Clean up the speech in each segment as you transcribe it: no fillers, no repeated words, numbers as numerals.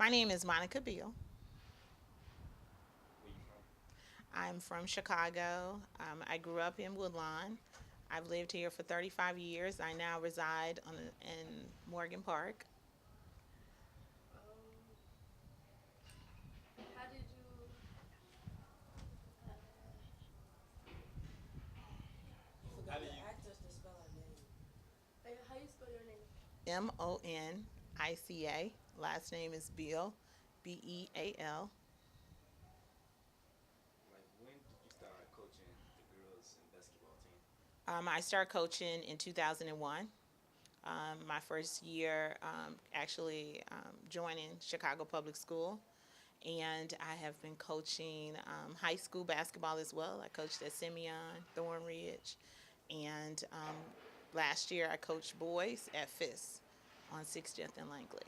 My name is Monica Beal. Where you from? I'm from Chicago. I grew up in Woodlawn. I've lived here for 35 years. I now reside in Morgan Park. How do you? Monica. Last name is Beal, Beal. Like, when did you start coaching the girls in basketball team? I started coaching in 2001. My first year actually joining Chicago Public School. And I have been coaching high school basketball as well. I coached at Simeon, Thornridge, and last year I coached boys at Fisk on 60th and Langley.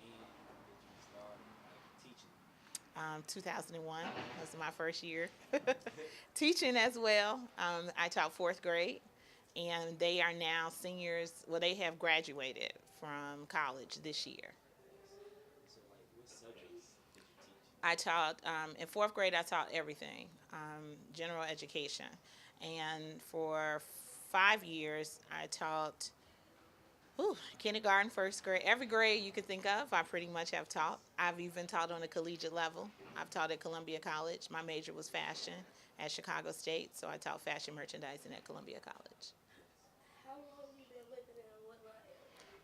When did you start like teaching? 2001 was my first year teaching as well. I taught fourth grade, and they are now seniors. Well, they have graduated from college this year. So, like, what subjects did you teach? I taught in fourth grade. I taught everything, general education, and for 5 years I taught kindergarten, first grade, every grade you could think of. I pretty much have taught. I've even taught on a collegiate level. I've taught at Columbia College. My major was fashion at Chicago State, so I taught fashion merchandising at Columbia College.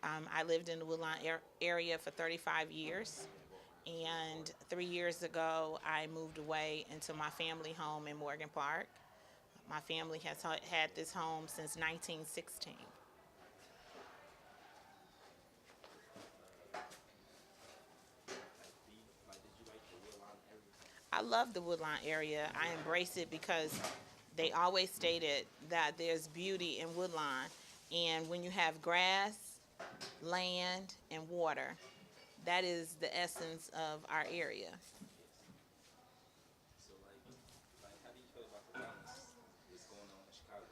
I lived in the Woodlawn area for 35 years. And 3 years ago, I moved away into my family home in Morgan Park. My family has had this home since 1916. Did you like the Woodlawn area? I love the Woodlawn area. I embrace it because they always stated that there's beauty in Woodlawn. And when you have grass, land, and water, that is the essence of our area. Yes. So, how do you feel about the violence that's going on in Chicago?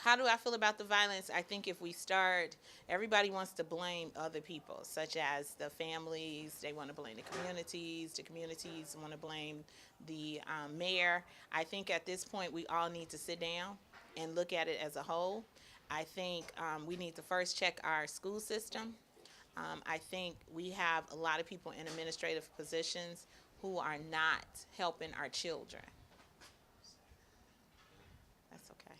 How do I feel about the violence? I think if we start, everybody wants to blame other people, such as the families. They want to blame the communities. The communities want to blame the mayor. I think at this point, we all need to sit down and look at it as a whole. I think we need to first check our school system. I think we have a lot of people in administrative positions who are not helping our children. That's okay.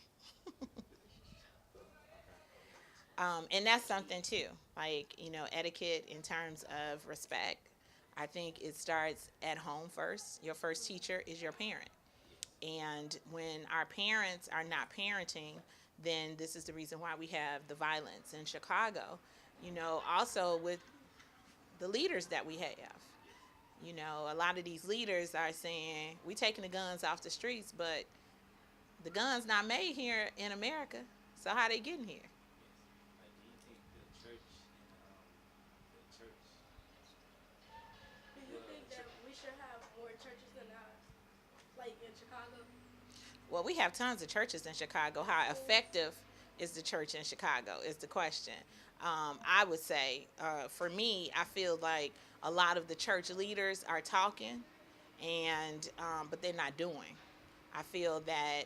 Okay. And that's something too, like, etiquette in terms of respect. I think it starts at home first. Your first teacher is your parent. Yes. And when our parents are not parenting, then this is the reason why we have the violence in Chicago. Also with the leaders that we have. Yes. A lot of these leaders are saying we taking the guns off the streets, but the guns not made here in America. So how they getting here? Yes. Like, do you think the church and the church, the church, Well, we have tons of churches in Chicago. How effective is the church in Chicago is the question. I would say, for me, I feel like a lot of the church leaders are talking, and but they're not doing. I feel that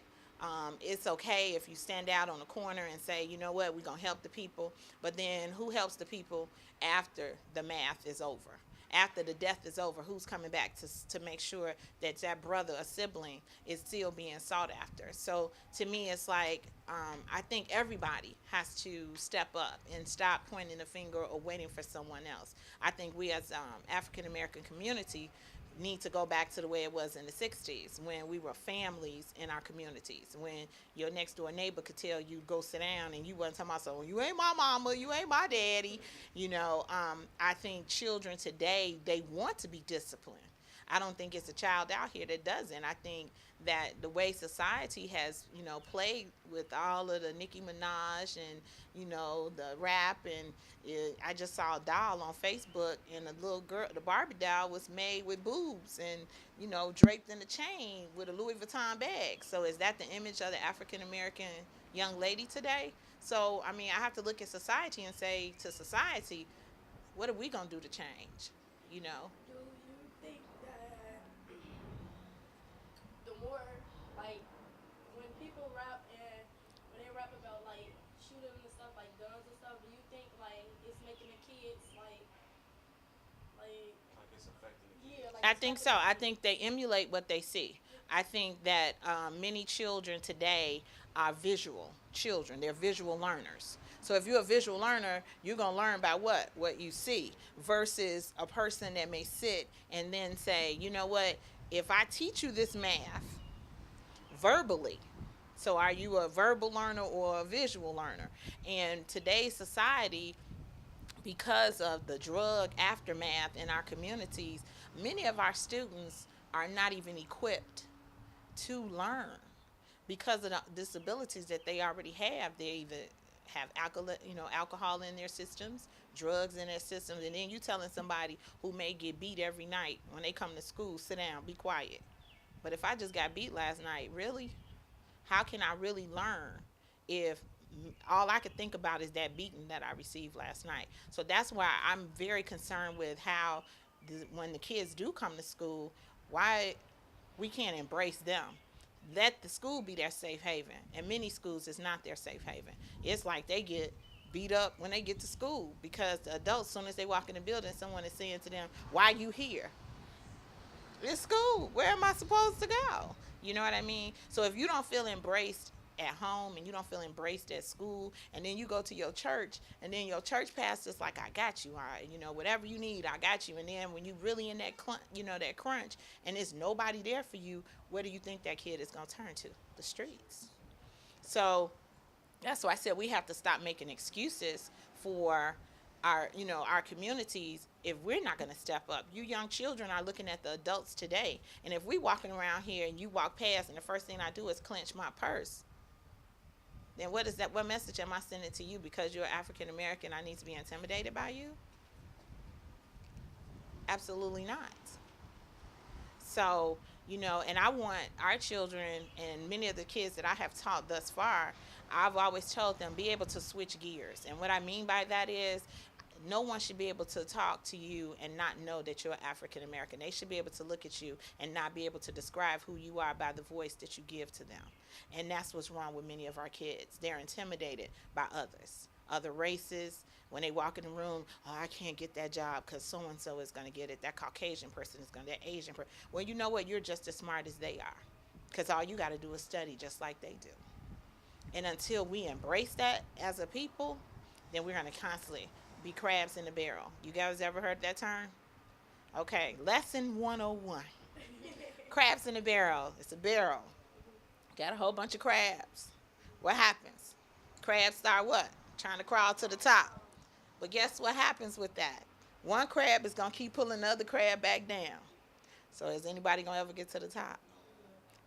it's okay if you stand out on the corner and say, you know what, we're gonna help the people, but then who helps the people after the math is over? After the death is over, who's coming back to make sure that that brother or sibling is still being sought after? So to me, it's like I think everybody has to step up and stop pointing the finger or waiting for someone else. I think we as African American community need to go back to the way it was in the 60s when we were families in our communities, when your next door neighbor could tell you go sit down and you wasn't talking about, so you ain't my mama, you ain't my daddy. I think children today, they want to be disciplined. I don't think it's a child out here that doesn't. I think that the way society has, played with all of the Nicki Minaj and, the rap, and I just saw a doll on Facebook, and the little girl, the Barbie doll, was made with boobs and, draped in a chain with a Louis Vuitton bag. So is that the image of the African American young lady today? So, I mean, I have to look at society and say to society, What are we gonna do to change? You know, Do you think that the more like when people rap and when they rap about like shooting and stuff like guns and stuff, do you think like it's making the kids like Like it's affecting the yeah, kids. like I it's think affecting so. the I kids? think they emulate what they see. I think that many children today are visual children. They're visual learners. So if you're a visual learner, you're gonna learn by what you see, versus a person that may sit and then say, you know what, if I teach you this math verbally, so are you a verbal learner or a visual learner? In today's society, because of the drug aftermath in our communities, many of our students are not even equipped to learn because of the disabilities that they already have. They either have alcohol in their systems, drugs in their systems, and then you telling somebody who may get beat every night when they come to school, sit down, be quiet. But if I just got beat last night, really? How can I really learn if all I could think about is that beating that I received last night? So that's why I'm very concerned with how when the kids do come to school, why we can't embrace them. Let the school be their safe haven. And many schools is not their safe haven. It's like they get beat up when they get to school because the adults, as soon as they walk in the building, someone is saying to them, "Why you here?" It's school. Where am I supposed to go? You know what I mean? So if you don't feel embraced at home and you don't feel embraced at school, and then you go to your church and then your church pastor's like, I got you, all right, whatever you need, I got you. And then when you really in that that crunch, and there's nobody there for you, where do you think that kid is going to turn to? The streets. So that's why I said we have to stop making excuses for our communities if we're not going to step up. You young children are looking at the adults today, and if we walking around here and you walk past and the first thing I do is clench my purse, then what message am I sending to you? Because you're African American, I need to be intimidated by you? Absolutely not. So, and I want our children and many of the kids that I have taught thus far, I've always told them be able to switch gears. And what I mean by that is no one should be able to talk to you and not know that you're African American. They should be able to look at you and not be able to describe who you are by the voice that you give to them. And that's what's wrong with many of our kids. They're intimidated by others, other races. When they walk in the room, oh, I can't get that job because so and so is going to get it. That Caucasian person is going to, that Asian person. Well, you know what? You're just as smart as they are because all you got to do is study just like they do. And until we embrace that as a people, then we're going to constantly be crabs in the barrel. You guys ever heard that term? Okay, lesson 101. Crabs in the barrel. It's a barrel. Got a whole bunch of crabs. What happens? Crabs start what? Trying to crawl to the top. But guess what happens with that? One crab is going to keep pulling the other crab back down. So is anybody going to ever get to the top?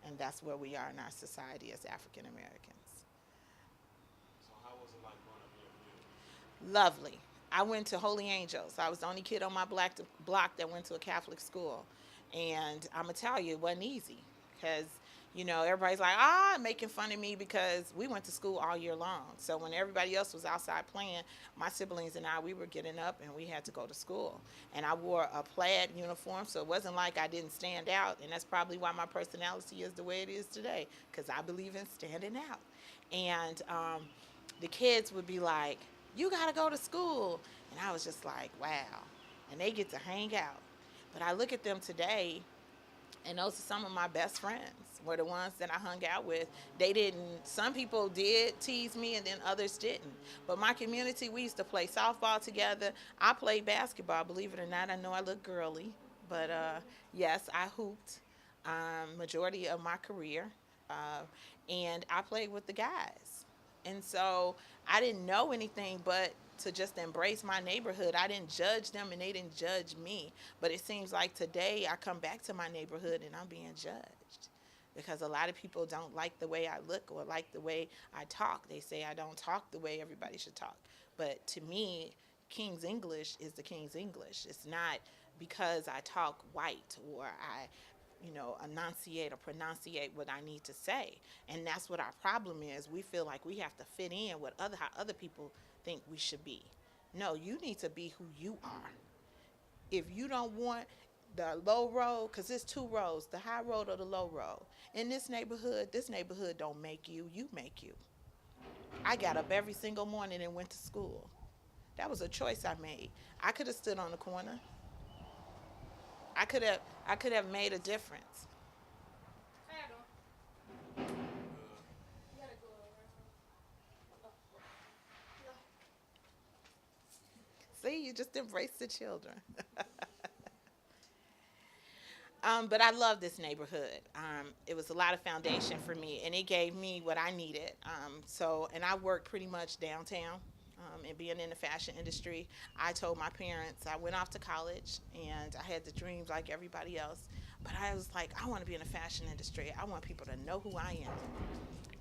And that's where we are in our society as African Americans. So how was it like growing up in your community? Lovely. I went to Holy Angels. I was the only kid on my block that went to a Catholic school. And I'm going to tell you, it wasn't easy because, everybody's like, making fun of me because we went to school all year long. So when everybody else was outside playing, my siblings and I, we were getting up and we had to go to school. And I wore a plaid uniform, so it wasn't like I didn't stand out. And that's probably why my personality is the way it is today, because I believe in standing out. And the kids would be like, you got to go to school. And I was just like, wow. And they get to hang out. But I look at them today, and those are some of my best friends, were the ones that I hung out with. They didn't, some people did tease me and then others didn't. But my community, we used to play softball together. I played basketball, believe it or not. I know I look girly, but yes, I hooped majority of my career. Uh, and I played with the guys. And so I didn't know anything but to just embrace my neighborhood. I didn't judge them and they didn't judge me. But it seems like today I come back to my neighborhood and I'm being judged because a lot of people don't like the way I look or like the way I talk. They say I don't talk the way everybody should talk. But to me, King's English is the King's English. It's not because I talk white or I enunciate or pronunciate what I need to say. And that's what our problem is. We feel like we have to fit in with how other people think we should be. No, you need to be who you are. If you don't want the low road, because it's two roads, the high road or the low road. In this neighborhood don't make you, you make you. I got up every single morning and went to school. That was a choice I made. I could have stood on the corner. I could have made a difference. I gotta go. You gotta go around. No. See, you just embrace the children. But I love this neighborhood. It was a lot of foundation for me, and it gave me what I needed. And I worked pretty much downtown. And being in the fashion industry, I told my parents I went off to college and I had the dreams like everybody else. But I was like, I want to be in the fashion industry. I want people to know who I am.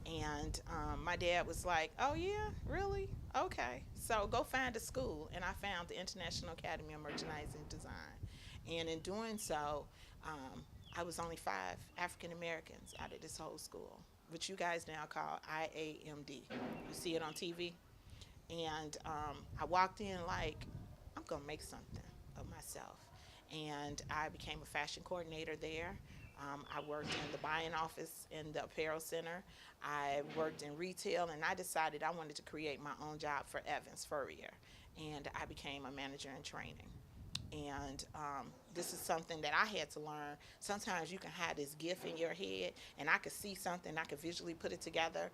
And my dad was like, "Oh yeah, really? Okay. So go find a school." And I found the International Academy of Merchandising Design. And in doing so, um, I was only five African Americans out of this whole school, which you guys now call IAMD. You see it on TV. And I walked in like, I'm going to make something of myself. And I became a fashion coordinator there. I worked in the buying office in the apparel center. I worked in retail, and I decided I wanted to create my own job for Evans Furrier. And I became a manager in training. And this is something that I had to learn. Sometimes you can have this gift in your head, and I could see something, I could visually put it together,